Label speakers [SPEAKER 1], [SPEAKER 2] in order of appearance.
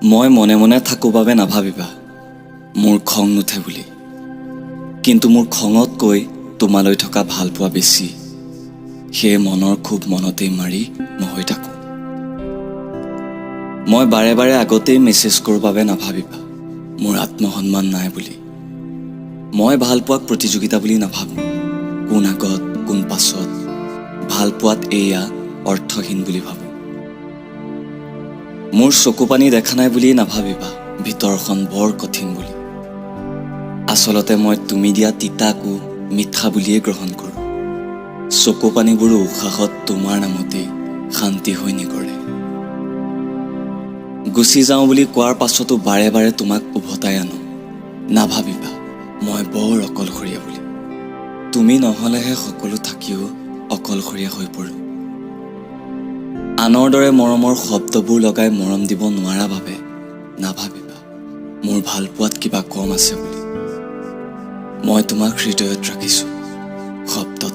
[SPEAKER 1] মই মনে মনে থাকোঁ বাবে নাভাবিবা মোৰ খং নুঠে বুলি। কিন্তু মোৰ খঙতকৈ তোমালৈ থকা ভালপোৱা বেছি। সেয়ে মনৰ খুব মনতেই মাৰি নহৈ থাকোঁ। মই বাৰে বাৰে আগতেই মেছেজ কৰোঁ বাবে নাভাবিবা মোৰ আত্মসন্মান নাই বুলি। মই ভালপোৱাক প্ৰতিযোগিতা বুলি নাভাবোঁ। কোন আগত কোন পাছত, ভালপোৱাত এয়া অৰ্থহীন বুলি ভাবোঁ। মোৰ চকু পানী দেখা নাই বুলিয়েই নাভাবিবা ভিতৰখন বৰ কঠিন বুলি। আচলতে মই তুমি দিয়া তিতাকো মিঠা বুলিয়েই গ্ৰহণ কৰোঁ। চকু পানীবোৰো উশাহত তোমাৰ নামতেই শান্তি হৈ নিগৰে। গুচি যাওঁ বুলি কোৱাৰ পাছতো বাৰে বাৰে তোমাক উভতাই আনো। নাভাবিবা মই বৰ অকলশৰীয়া বুলি। তুমি নহ'লেহে সকলো থাকিও অকলশৰীয়া হৈ পৰোঁ। আনৰ দৰে মৰমৰ শব্দবোৰ লগাই মৰম দিব নোৱাৰা বাবে নাভাবিবা মোৰ ভালপোৱাত কিবা কম আছে বুলি। মই তোমাক হৃদয়ত ৰাখিছোঁ, শব্দত